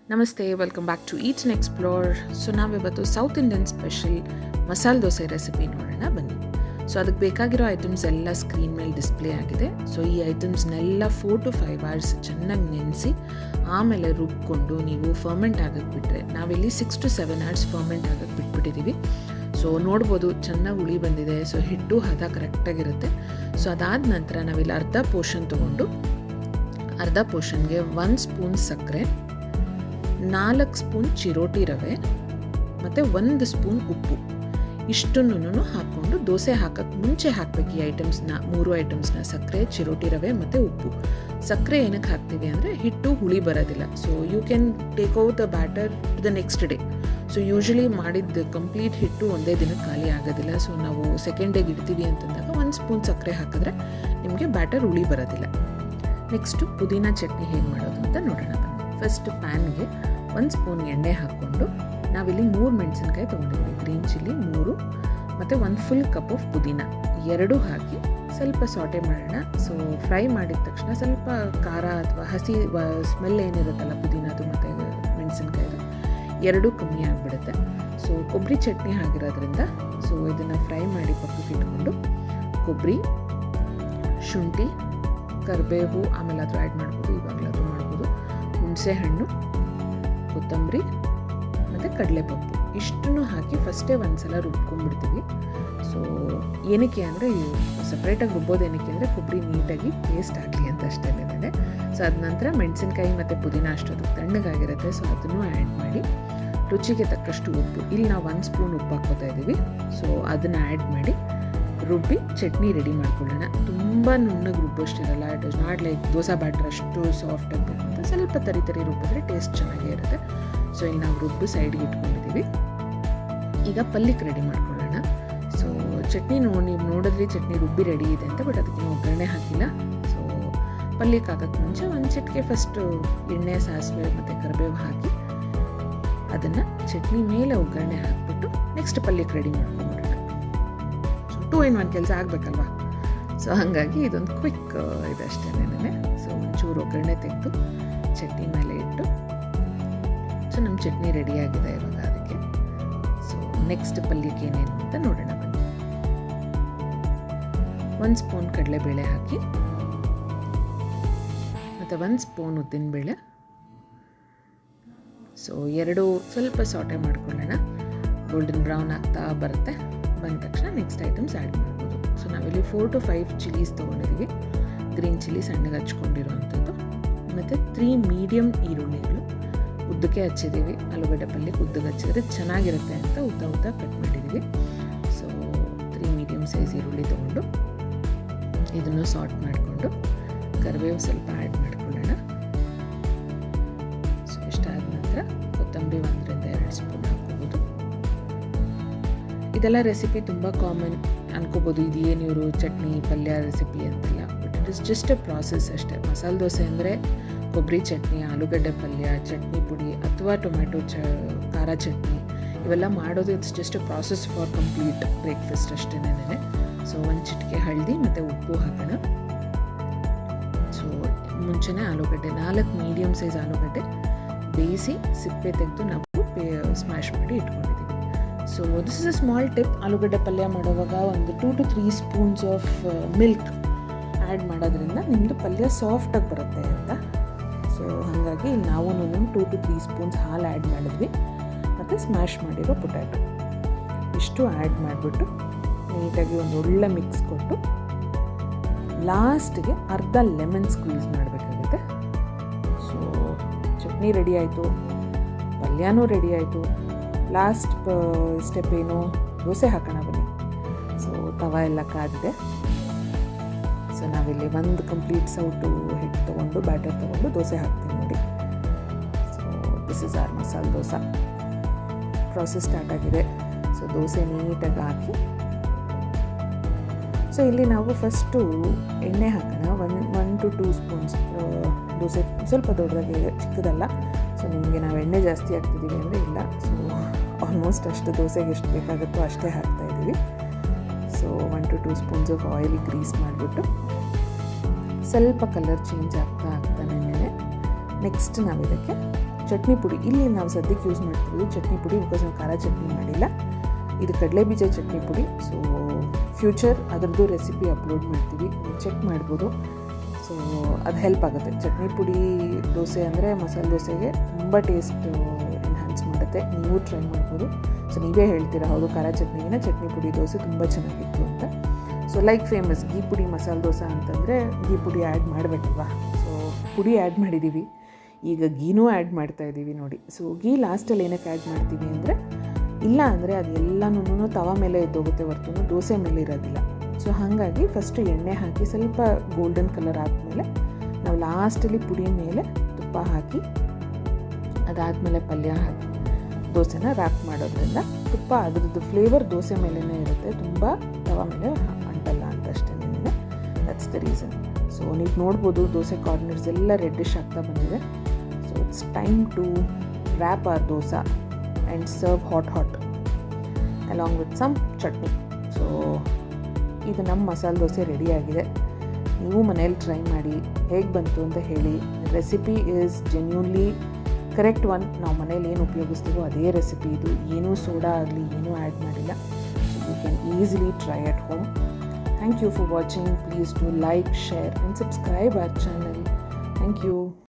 ನಮಸ್ತೆ, welcome back to eat and explore. So ನಾವಿವತ್ತು south Indian special masala dosa recipe ನೋಡೋಣ ಬನ್ನಿ. ಸೊ ಅದಕ್ಕೆ ಬೇಕಾಗಿರೋ ಐಟಮ್ಸ್ ಎಲ್ಲ ಸ್ಕ್ರೀನ್ ಮೇಲೆ ಡಿಸ್ಪ್ಲೇ ಆಗಿದೆ. ಸೊ ಈ ಐಟಮ್ಸ್ನೆಲ್ಲ 4 to 5 hours ಚೆನ್ನಾಗಿ ನೆನೆಸಿ ಆಮೇಲೆ ರುಬ್ಕೊಂಡು ನೀವು ಫರ್ಮೆಂಟ್ ಆಗೋಕ್ಕೆ ಬಿಟ್ಟರೆ, ನಾವಿಲ್ಲಿ 6 to 7 hours ಫರ್ಮೆಂಟ್ ಆಗೋಕ್ಕೆ ಬಿಟ್ಬಿಟ್ಟಿದ್ದೀವಿ. ಸೊ ನೋಡ್ಬೋದು ಚೆನ್ನಾಗಿ ಹುಳಿ ಬಂದಿದೆ. ಸೊ ಹಿಟ್ಟು ಹದ ಕರೆಕ್ಟಾಗಿರುತ್ತೆ. ಸೊ ಅದಾದ ನಂತರ ನಾವಿಲ್ಲಿ ಅರ್ಧ ಪೋರ್ಷನ್ ತೊಗೊಂಡು ಅರ್ಧ ಪೋರ್ಷನ್ಗೆ 1 ಸ್ಪೂನ್ ಸಕ್ಕರೆ, 4 ಸ್ಪೂನ್ ಚಿರೋಟಿ ರವೆ ಮತ್ತು 1 ಸ್ಪೂನ್ ಉಪ್ಪು ಇಷ್ಟನ್ನು ಹಾಕ್ಕೊಂಡು ದೋಸೆ ಹಾಕೋಕ್ಕೆ ಮುಂಚೆ ಹಾಕಬೇಕು. ಈ ಐಟಮ್ಸ್ನ 3 ಐಟಮ್ಸ್ನ ಸಕ್ಕರೆ, ಚಿರೋಟಿ ರವೆ ಮತ್ತು ಉಪ್ಪು. ಸಕ್ಕರೆ ಏನಕ್ಕೆ ಹಾಕ್ತೀವಿ ಅಂದರೆ ಹಿಟ್ಟು ಹುಳಿ ಬರೋದಿಲ್ಲ. So you can take out the batter to the next day. So usually ಮಾಡಿದ್ದು ಕಂಪ್ಲೀಟ್ ಹಿಟ್ಟು ಒಂದೇ ದಿನಕ್ಕೆ ಖಾಲಿ ಆಗೋದಿಲ್ಲ. ಸೊ ನಾವು ಸೆಕೆಂಡ್ ಡೇಗೆ ಇಡ್ತೀವಿ ಅಂತಂದಾಗ 1 ಸ್ಪೂನ್ ಸಕ್ಕರೆ ಹಾಕಿದ್ರೆ ನಿಮಗೆ ಬ್ಯಾಟರ್ ಹುಳಿ ಬರೋದಿಲ್ಲ. ನೆಕ್ಸ್ಟು ಪುದೀನ ಚಟ್ನಿ ಹೇಗೆ ಮಾಡೋದು ಅಂತ ನೋಡೋಣ ಬನ್ನಿ. ಫಸ್ಟ್ ಪ್ಯಾನ್ಗೆ 1 ಸ್ಪೂನ್ ಎಣ್ಣೆ ಹಾಕ್ಕೊಂಡು ನಾವಿಲ್ಲಿ 3 ಮೆಣಸಿನ್ಕಾಯಿ ತೊಗೊಂಡಿದ್ವಿ, ಗ್ರೀನ್ ಚಿಲ್ಲಿ 3 ಮತ್ತು 1 ಫುಲ್ ಕಪ್ ಆಫ್ ಪುದೀನ 2 ಹಾಕಿ ಸ್ವಲ್ಪ ಸಾಟೆ ಮಾಡೋಣ. ಸೊ ಫ್ರೈ ಮಾಡಿದ ತಕ್ಷಣ ಸ್ವಲ್ಪ ಖಾರ ಅಥವಾ ಹಸಿ ಸ್ಮೆಲ್ ಏನಿರುತ್ತಲ್ಲ ಪುದೀನದು ಮತ್ತು ಮೆಣಸಿನ್ಕಾಯಿದು 2 ಕಮ್ಮಿ ಆಗಿಬಿಡುತ್ತೆ. ಸೊ ಕೊಬ್ಬರಿ ಚಟ್ನಿ ಆಗಿರೋದ್ರಿಂದ ಸೊ ಇದನ್ನು ಫ್ರೈ ಮಾಡಿ ಪಕ್ಕಕ್ಕೆ ಇಟ್ಕೊಂಡು ಕೊಬ್ಬರಿ, ಶುಂಠಿ, ಕರಿಬೇವು ಆಮೇಲೆ ಆದರೂ ಆ್ಯಡ್ ಮಾಡ್ಬೋದು, ಇವಾಗಲಾದರೂ ಮಾಡ್ಬೋದು, ಹುಣಸೆ ಹಣ್ಣು, ಕೊತ್ತಂಬರಿ ಮತ್ತು ಕಡಲೆಪಪ್ಪು ಇಷ್ಟನ್ನು ಹಾಕಿ ಫಸ್ಟೇ ಒಂದ್ಸಲ ರುಬ್ಕೊಂಡ್ಬಿಡ್ತೀವಿ. ಸೊ ಏನಕ್ಕೆ ಅಂದರೆ ಸಪ್ರೇಟಾಗಿ ರುಬ್ಬೋದು, ಏನಕ್ಕೆ ಅಂದರೆ ಕೊಬ್ಬರಿ ನೀಟಾಗಿ ಪೇಸ್ಟ್ ಆಗಲಿ ಅಂತ ಅಷ್ಟೇನೆ. ಸೊ ಅದ ನಂತರ ಮೆಣಸಿನ್ಕಾಯಿ ಮತ್ತು ಪುದೀನ ಅಷ್ಟೊಂದು ತಣ್ಣಗಾಗಿರುತ್ತೆ. ಸೊ ಅದನ್ನು ಆ್ಯಡ್ ಮಾಡಿ ರುಚಿಗೆ ತಕ್ಕಷ್ಟು ಉಪ್ಪು, ಇಲ್ಲಿ ನಾವು 1 ಸ್ಪೂನ್ ಉಪ್ಪು ಹಾಕ್ಕೋತಾ ಇದ್ದೀವಿ. ಸೊ ಅದನ್ನು ಆ್ಯಡ್ ಮಾಡಿ ರುಬ್ಬಿ ಚಟ್ನಿ ರೆಡಿ ಮಾಡ್ಕೊಳ್ಳೋಣ. ತುಂಬ ನುಣ್ಣಗೆ ರುಬ್ಬೋಷ್ಟಿರಲ್ಲ. It is not like dosa batter ಅಷ್ಟು ಸಾಫ್ಟ್ ಆಗಬೇಕು ಅಂತ, ಸ್ವಲ್ಪ ತರಿ ರುಬ್ಬಿದ್ರೆ ಟೇಸ್ಟ್ ಚೆನ್ನಾಗೇ ಇರುತ್ತೆ. ಸೊ ಇಲ್ಲಿ ನಾವು ರುಬ್ಬು ಸೈಡ್ಗೆ ಇಟ್ಕೊಂಡಿದ್ದೀವಿ. ಈಗ ಪಲ್ಯಕ್ಕೆ ರೆಡಿ ಮಾಡ್ಕೊಳ್ಳೋಣ. ಸೊ ಚಟ್ನಿ ನೀವು ನೋಡಿದ್ರಿ ಚಟ್ನಿ ರುಬ್ಬಿ ರೆಡಿ ಇದೆ ಅಂತ, ಬಟ್ ಅದಕ್ಕೆ ಒಗ್ಗರಣೆ ಹಾಕಿಲ್ಲ. ಸೊ ಪಲ್ಯಕ್ಕೆ ಹಾಕೋಕ್ಕೆ ಮುಂಚೆ 1 ಚಿಟಿಕೆ ಫಸ್ಟು ಎಣ್ಣೆ, ಸಾಸಿವೆ ಮತ್ತು ಕರಿಬೇವು ಹಾಕಿ ಅದನ್ನು ಚಟ್ನಿ ಮೇಲೆ ಒಗ್ಗರಣೆ ಹಾಕಿಬಿಟ್ಟು ನೆಕ್ಸ್ಟ್ ಪಲ್ಯಕ್ಕೆ ರೆಡಿ ಮಾಡ್ಕೊಂಬಿಡೋಣ. 2 in 1 ಕೆಲಸ ಆಗಬೇಕಲ್ವಾ. ಸೊ ಹಾಗಾಗಿ ಇದೊಂದು ಕ್ವಿಕ್ ಇದಷ್ಟೇನೆ. ಸೊ ಒಂಚೂರು ಒಗ್ಗರಣೆ ತೆಗೆದು ಚಟ್ನಿ ಮೇಲೆ ಇಟ್ಟು, ಸೊ ನಮ್ಮ ಚಟ್ನಿ ರೆಡಿಯಾಗಿದೆ ಇವಾಗ ಅದಕ್ಕೆ. ಸೊ ನೆಕ್ಸ್ಟ್ ಪಲ್ಯಕ್ಕೆ ಏನೇನು ಅಂತ ನೋಡೋಣ ಬನ್ನಿ. 1 ಸ್ಪೂನ್ ಕಡಲೆಬೇಳೆ ಹಾಕಿ ಮತ್ತು 1 ಸ್ಪೂನ್ ಉದ್ದಿನಬೇಳೆ. ಸೊ 2 ಸ್ವಲ್ಪ ಸಾಟೆ ಮಾಡ್ಕೊಳ್ಳೋಣ. ಗೋಲ್ಡನ್ ಬ್ರೌನ್ ಆಗ್ತಾ ಬರುತ್ತೆ. ಬಂದ ತಕ್ಷಣ ನೆಕ್ಸ್ಟ್ ಐಟಮ್ಸ್ ಆ್ಯಡ್ ಮಾಡ್ಬೋದು. ಸೊ ನಾವಿಲ್ಲಿ 4 to 5 ಚಿಲ್ಲೀಸ್ ತೊಗೊಂಡಿದ್ದೀವಿ, ಗ್ರೀನ್ ಚಿಲ್ಲಿ ಸಣ್ಣಗೆ ಹಚ್ಕೊಂಡಿರೋ ಅಂಥದ್ದು, ಮತ್ತು 3 ಮೀಡಿಯಮ್ ಈರುಳ್ಳಿಗಳು ಉದ್ದಕ್ಕೆ ಹಚ್ಚಿದ್ದೀವಿ. ಆಲೂಗಡ್ಡೆ ಪಲ್ಯಕ್ಕೆ ಉದ್ದಕ್ಕೆ ಹಚ್ಚಿದ್ರೆ ಚೆನ್ನಾಗಿರುತ್ತೆ ಅಂತ ಉದ್ದ ಕಟ್ ಮಾಡಿದ್ದೀವಿ. ಸೊ 3 ಮೀಡಿಯಮ್ ಸೈಜ್ ಈರುಳ್ಳಿ ತೊಗೊಂಡು ಇದನ್ನು ಸಾಟ್ ಮಾಡಿಕೊಂಡು ಕರಿಬೇವು ಸ್ವಲ್ಪ ಆ್ಯಡ್ ಮಾಡ್ಕೊಳ್ಳೋಣ. ಸೊ ಇಷ್ಟಾದ ನಂತರ ಕೊತ್ತಂಬರಿ 1 to 2 ಸ್ಪೂನ್ ಹಾಕ್ಕೋಬೋದು. ಇದೆಲ್ಲ ರೆಸಿಪಿ ತುಂಬ ಕಾಮನ್ ಅನ್ಕೋಬೋದು, ಇದು ಏನು ಇವರು ಚಟ್ನಿ ಪಲ್ಯ ರೆಸಿಪಿ ಅಂತಿಲ್ಲ, but it is just A process ಅಷ್ಟೇ. ಮಸಾಲೆ ದೋಸೆ ಅಂದರೆ ಕೊಬ್ಬರಿ ಚಟ್ನಿ, ಆಲೂಗಡ್ಡೆ ಪಲ್ಯ, ಚಟ್ನಿ ಪುಡಿ ಅಥವಾ ಟೊಮೆಟೊ ಖಾರ ಚಟ್ನಿ ಇವೆಲ್ಲ ಮಾಡೋದು it's just A process for complete breakfast ಅಷ್ಟೇನೆ. ಸೊ 1 ಚಿಟಿಕೆ ಹಳದಿ ಮತ್ತು ಉಪ್ಪು ಹಾಕೋಣ. ಸೊ ಮುಂಚೆನೇ ಆಲೂಗಡ್ಡೆ 4 ಮೀಡಿಯಮ್ ಸೈಜ್ ಆಲೂಗಡ್ಡೆ ಬೇಯಿಸಿ ಸಿಪ್ಪೆ ತೆಗೆದು ನಾವು ಸ್ಮ್ಯಾಶ್ ಮಾಡಿ ಇಟ್ಕೊಂಡಿದ್ದೀವಿ. So this is a small tip. ಆಲೂಗಡ್ಡೆ ಪಲ್ಯ ಮಾಡುವಾಗ ಒಂದು 2 to 3 spoons of milk add ಮಾಡೋದ್ರಿಂದ ನಿಮ್ಮದು ಪಲ್ಯ ಸಾಫ್ಟಾಗಿ ಬರುತ್ತೆ ಅಂತ. ಸೊ ಹಾಗಾಗಿ ನಾವು 2 to 3 ಸ್ಪೂನ್ಸ್ ಹಾಲು ಆ್ಯಡ್ ಮಾಡಿದ್ವಿ ಮತ್ತು ಸ್ಮ್ಯಾಶ್ ಮಾಡಿರೋ ಪೊಟ್ಯಾಟೊ ಇಷ್ಟು ಆ್ಯಡ್ ಮಾಡಿಬಿಟ್ಟು ನೀಟಾಗಿ ಒಂದು ಒಳ್ಳೆ ಮಿಕ್ಸ್ ಕೊಟ್ಟು ಲಾಸ್ಟ್ಗೆ ಅರ್ಧ ಲೆಮನ್ ಸ್ಕ್ವೀಸ್ ಮಾಡಬೇಕಾಗುತ್ತೆ. ಸೊ ಚಟ್ನಿ ರೆಡಿ ಆಯಿತು, ಪಲ್ಯನೂ ರೆಡಿ ಆಯಿತು. ಲಾಸ್ಟ್ ಸ್ಟೆಪ್ ಏನು, ದೋಸೆ ಹಾಕೋಣ ಬನ್ನಿ. ಸೊ ತವ ಎಲ್ಲ ಕಾದಿದೆ. ಸೊ ನಾವಿಲ್ಲಿ 1 ಕಂಪ್ಲೀಟ್ ಸೌಟು ಹಿಟ್ಟು ತೊಗೊಂಡು ಬ್ಯಾಟರ್ ತೊಗೊಂಡು ದೋಸೆ ಹಾಕ್ತೀವಿ ನೋಡಿ. So this is R masala dosa. Process start ಆಗಿದೆ. ಸೊ ದೋಸೆ ನೀಟಾಗಿ ಹಾಕಿ, ಸೊ ಇಲ್ಲಿ ನಾವು ಫಸ್ಟು ಎಣ್ಣೆ ಹಾಕೋಣ. 1 to 2 ಸ್ಪೂನ್ಸ್. ದೋಸೆ ಸ್ವಲ್ಪ ದೊಡ್ಡದಾಗಿದೆ, ಚಿಕ್ಕದಲ್ಲ. ಸೊ ನಿಮಗೆ ನಾವು ಎಣ್ಣೆ ಜಾಸ್ತಿ ಹಾಕ್ತಿದ್ದೀವಿ ಅಂದರೆ ಇಲ್ಲ. ಸೊ ಆಲ್ಮೋಸ್ಟ್ ಅಷ್ಟು ದೋಸೆಗೆ ಎಷ್ಟು ಬೇಕಾಗುತ್ತೋ ಅಷ್ಟೇ ಹಾಕ್ತಾಯಿದ್ದೀವಿ. So 1 to 2 spoons of oil grease ಮಾಡಿಬಿಟ್ಟು ಸ್ವಲ್ಪ ಕಲರ್ ಚೇಂಜ್ ಆಗ್ತಾನೆ ನೆಕ್ಸ್ಟ್ ನಾವು ಇದಕ್ಕೆ ಚಟ್ನಿ ಪುಡಿ ಇಲ್ಲಿ ನಾವು ಸದ್ಯಕ್ಕೆ ಯೂಸ್ ಮಾಡ್ತಿರೋದು ಚಟ್ನಿ ಪುಡಿ, ಬಿಕಾಸ್ ನಾವು ಖಾರ ಚಟ್ನಿ ಮಾಡಿಲ್ಲ. ಇದು ಕಡಲೆ ಬೀಜ ಚಟ್ನಿ ಪುಡಿ. ಸೊ ಫ್ಯೂಚರ್ ಅದರದ್ದು ರೆಸಿಪಿ ಅಪ್ಲೋಡ್ ಮಾಡ್ತೀವಿ, ಚೆಕ್ ಮಾಡ್ಬೋದು. ಸೊ ಅದು ಹೆಲ್ಪ್ ಆಗುತ್ತೆ. ಚಟ್ನಿ ಪುಡಿ ದೋಸೆ ಅಂದರೆ ಮಸಾಲೆ ದೋಸೆಗೆ ತುಂಬ ಟೇಸ್ಟ್ ಎನ್ಹಾನ್ಸ್ ಮಾಡುತ್ತೆ. ನೀವು ಟ್ರೈ ಮಾಡ್ಬೋದು. ಸೊ ನೀವೇ ಹೇಳ್ತೀರಾ ಹೌದು ಖಾರ ಚಟ್ನಿಗಿನ ಚಟ್ನಿ ಪುಡಿ ದೋಸೆ ತುಂಬ ಚೆನ್ನಾಗಿತ್ತು ಅಂತ. ಸೊ ಲೈಕ್ ಫೇಮಸ್ ಗೀ ಪುಡಿ ಮಸಾಲೆ ದೋಸೆ ಅಂತಂದರೆ ಗೀ ಪುಡಿ ಆ್ಯಡ್ ಮಾಡಬೇಕಲ್ವಾ. ಸೊ ಪುಡಿ ಆ್ಯಡ್ ಮಾಡಿದ್ದೀವಿ, ಈಗ ಗೀನೂ ಆ್ಯಡ್ ಮಾಡ್ತಾಯಿದ್ದೀವಿ ನೋಡಿ. ಸೊ ಗೀ ಲಾಸ್ಟಲ್ಲಿ ಏನಕ್ಕೆ ಆ್ಯಡ್ ಮಾಡ್ತೀವಿ ಅಂದರೆ, ಇಲ್ಲ ಅಂದರೆ ಅದು ಎಲ್ಲನೂ ತವ ಮೇಲೆ ಎದ್ದೋಗುತ್ತೆ ಹೊರತು ದೋಸೆ ಮೇಲೆ ಇರೋದಿಲ್ಲ. ಸೊ ಹಾಗಾಗಿ ಫಸ್ಟು ಎಣ್ಣೆ ಹಾಕಿ ಸ್ವಲ್ಪ ಗೋಲ್ಡನ್ ಕಲರ್ ಆದಮೇಲೆ ನಾವು ಲಾಸ್ಟಲ್ಲಿ ಪುಡಿ ಮೇಲೆ ತುಪ್ಪ ಹಾಕಿ ಅದಾದಮೇಲೆ ಪಲ್ಯ ಹಾಕಿ ದೋಸೆನ ರ್ಯಾಪ್ ಮಾಡೋದ್ರಿಂದ ತುಪ್ಪ ಅದ್ರದ್ದು ಫ್ಲೇವರ್ ದೋಸೆ ಮೇಲೇ ಇರುತ್ತೆ, ತುಂಬ ತವ ಮೇಲೆ ಅಂಟಲ್ಲ ಅಂತ ಅಷ್ಟೇ. That's the reason. ಸೊ ನೀವು ನೋಡ್ಬೋದು ದೋಸೆ ಕಾರ್ನರ್ಸ್ ಎಲ್ಲ ರೆಡ್ಡಿಶ್ ಆಗ್ತಾ ಬಂದಿದೆ. So it's time to wrap or dosa and serve hot along with some chutney. So ಇದು ನಮ್ಮ ಮಸಾಲೆ ದೋಸೆ ರೆಡಿಯಾಗಿದೆ. ನೀವು ಮನೇಲಿ ಟ್ರೈ ಮಾಡಿ ಹೇಗೆ ಬಂತು ಅಂತ ಹೇಳಿ. Recipe is genuinely correct one. ನಾವು ಮನೇಲಿ ಏನು ಉಪಯೋಗಿಸ್ತೀವೋ ಅದೇ ರೆಸಿಪಿ ಇದು. ಏನೂ ಸೋಡಾ ಆಗಲಿ ಏನೂ ಆ್ಯಡ್ ಮಾಡಿಲ್ಲ. So you can easily try at home. Thank you for watching. Please do like, share and subscribe our channel. Thank you.